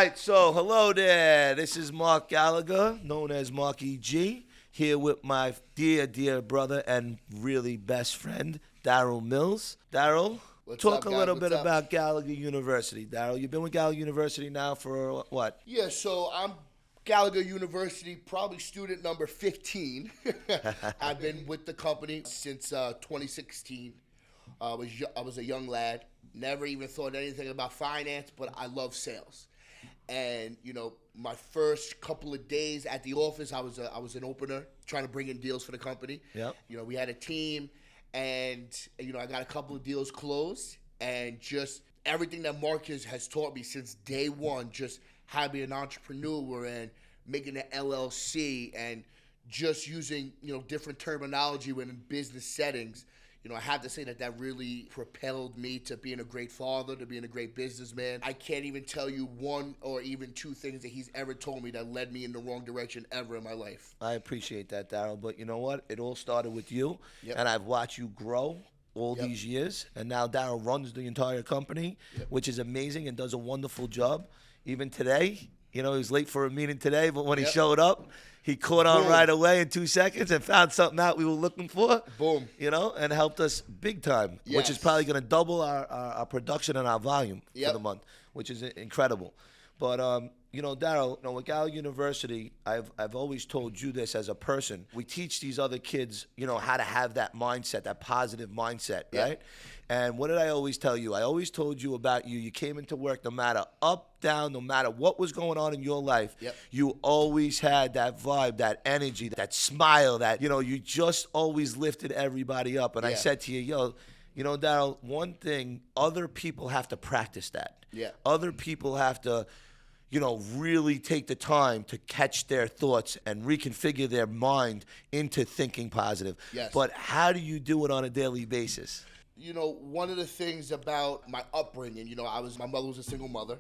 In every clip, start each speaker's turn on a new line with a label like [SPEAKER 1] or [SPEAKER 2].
[SPEAKER 1] right, so hello there. This is Mark Gallagher, known as Marky G, here with my dear brother and really best friend, Darrel Mills. Darrel, talk
[SPEAKER 2] up,
[SPEAKER 1] a
[SPEAKER 2] guys?
[SPEAKER 1] little
[SPEAKER 2] What's
[SPEAKER 1] bit
[SPEAKER 2] up?
[SPEAKER 1] about Gallagher University. Darrel, you've been with Gallagher University now for what?
[SPEAKER 2] Yeah, so I'm Gallagher University, probably student number 15. I've been with the company since 2016. I was a young lad, never even thought anything about finance, but I love sales. And my first couple of days at the office, I was an opener trying to bring in deals for the company.
[SPEAKER 1] Yep.
[SPEAKER 2] We had a team, and I got a couple of deals closed, and just everything that Marcus has taught me since day one, just how to be an entrepreneur and making an LLC and just using different terminology within business settings. I have to say that really propelled me to being a great father, to being a great businessman. I can't even tell you one or even two things that he's ever told me that led me in the wrong direction ever in my life.
[SPEAKER 1] I appreciate that, Darrel, but you know what? It all started with you,
[SPEAKER 2] Yep.
[SPEAKER 1] and I've watched you grow all
[SPEAKER 2] Yep.
[SPEAKER 1] these years, and now Darrel runs the entire company,
[SPEAKER 2] Yep.
[SPEAKER 1] which is amazing and does a wonderful job. Even today, he was late for a meeting today, but when he
[SPEAKER 2] Yep.
[SPEAKER 1] showed up, he caught on
[SPEAKER 2] Boom.
[SPEAKER 1] right away in 2 seconds and found something out we were looking for.
[SPEAKER 2] Boom.
[SPEAKER 1] And helped us big time, which is
[SPEAKER 2] Yes.
[SPEAKER 1] probably going to double our production and our volume for
[SPEAKER 2] Yep.
[SPEAKER 1] the month, which is incredible. But Darrel, with Gallagher University, I've always told you this as a person. We teach these other kids, how to have that mindset, that positive mindset,
[SPEAKER 2] Yeah.
[SPEAKER 1] right? And what did I always tell you? I always told you about you. You came into work no matter up, down, no matter what was going on in your life.
[SPEAKER 2] Yep.
[SPEAKER 1] You always had that vibe, that energy, that smile, that, you just always lifted everybody up. And I
[SPEAKER 2] Yeah.
[SPEAKER 1] said to you, Darrel, one thing, other people have to practice that.
[SPEAKER 2] Yeah.
[SPEAKER 1] Other people have to, really take the time to catch their thoughts and reconfigure their mind into thinking positive.
[SPEAKER 2] Yes.
[SPEAKER 1] But how do you do it on a daily basis?
[SPEAKER 2] One of the things about my upbringing, my mother was a single mother.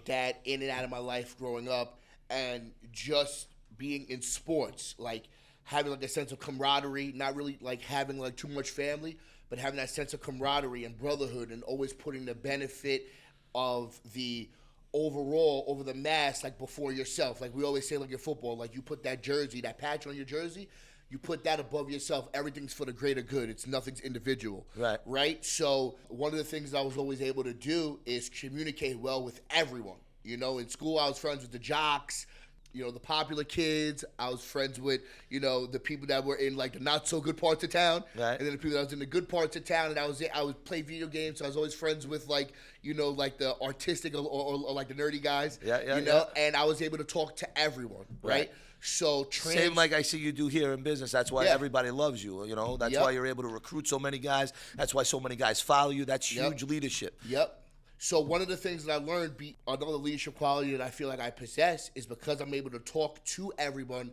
[SPEAKER 2] Dad in and out of my life growing up, and just being in sports, like having like a sense of camaraderie, not really like having like too much family, but having that sense of camaraderie and brotherhood, and always putting the benefit of the overall over the mass, like before yourself. Like we always say, like in football, like you put that jersey, that patch on your jersey, you put that above yourself. Everything's for the greater good. It's nothing's individual.
[SPEAKER 1] Right.
[SPEAKER 2] Right? So one of the things I was always able to do is communicate well with everyone. In school, I was friends with the jocks, the popular kids. I was friends with, the people that were in like the not so good parts of town.
[SPEAKER 1] Right.
[SPEAKER 2] And then the people that was in the good parts of town. And I would play video games. So I was always friends with like the artistic or like the nerdy guys.
[SPEAKER 1] Yeah.
[SPEAKER 2] And I was able to talk to everyone. Right. So
[SPEAKER 1] Same like I see you do here in business. That's why
[SPEAKER 2] Yeah.
[SPEAKER 1] everybody loves you. That's
[SPEAKER 2] Yep.
[SPEAKER 1] why you're able to recruit so many guys. That's why so many guys follow you. That's
[SPEAKER 2] Yep.
[SPEAKER 1] huge leadership.
[SPEAKER 2] Yep. So one of the things that I learned, another leadership quality that I feel like I possess, is because I'm able to talk to everyone,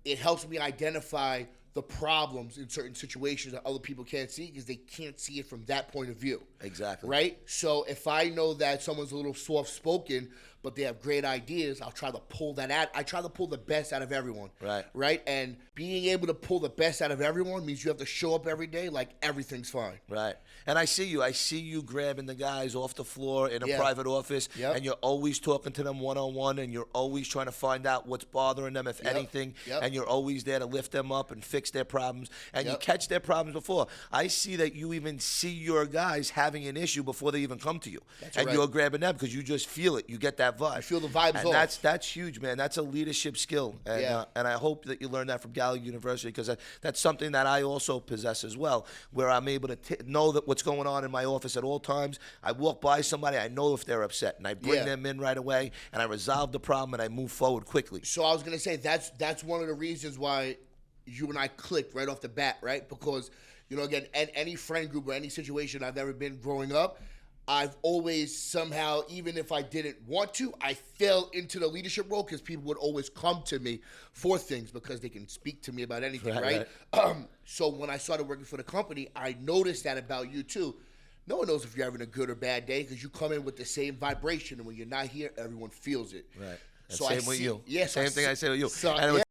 [SPEAKER 2] it helps me identify the problems in certain situations that other people can't see because they can't see it from that point of view.
[SPEAKER 1] Exactly.
[SPEAKER 2] Right? So if I know that someone's a little soft-spoken, but they have great ideas, I'll try to pull that out. I try to pull the best out of everyone.
[SPEAKER 1] Right.
[SPEAKER 2] Right? And being able to pull the best out of everyone means you have to show up every day like everything's fine.
[SPEAKER 1] Right. And I see you grabbing the guys off the floor in a
[SPEAKER 2] Yeah.
[SPEAKER 1] private office,
[SPEAKER 2] Yep.
[SPEAKER 1] and you're always talking to them one-on-one, and you're always trying to find out what's bothering them, if
[SPEAKER 2] Yep.
[SPEAKER 1] anything,
[SPEAKER 2] Yep.
[SPEAKER 1] and you're always there to lift them up and fix their problems, and you
[SPEAKER 2] Yep.
[SPEAKER 1] catch their problems before. I see that you even see your guys having an issue before they even come to you,
[SPEAKER 2] That's
[SPEAKER 1] and
[SPEAKER 2] right.
[SPEAKER 1] you're grabbing them because you just feel it. You get that vibe.
[SPEAKER 2] You feel the vibes
[SPEAKER 1] and
[SPEAKER 2] off.
[SPEAKER 1] that's huge, man. That's a leadership skill, and
[SPEAKER 2] Yeah.
[SPEAKER 1] and I hope that you learn that from Gallagher University because that's something that I also possess as well, where I'm able to know that what's going on in my office at all times. I walk by somebody, I know if they're upset, and I bring
[SPEAKER 2] Yeah.
[SPEAKER 1] them in right away, and I resolve the problem, and I move forward quickly.
[SPEAKER 2] So I was gonna say that's one of the reasons why you and I clicked right off the bat, right? Because again, any friend group or any situation I've ever been growing up, I've always somehow, even if I didn't want to, I fell into the leadership role because people would always come to me for things because they can speak to me about anything, right? So when I started working for the company, I noticed that about you too. No one knows if you're having a good or bad day because you come in with the same vibration, and when you're not here, everyone feels it.
[SPEAKER 1] Right.
[SPEAKER 2] So
[SPEAKER 1] Same with you.
[SPEAKER 2] Yes,
[SPEAKER 1] Same thing I say with you.
[SPEAKER 2] So,
[SPEAKER 1] And it was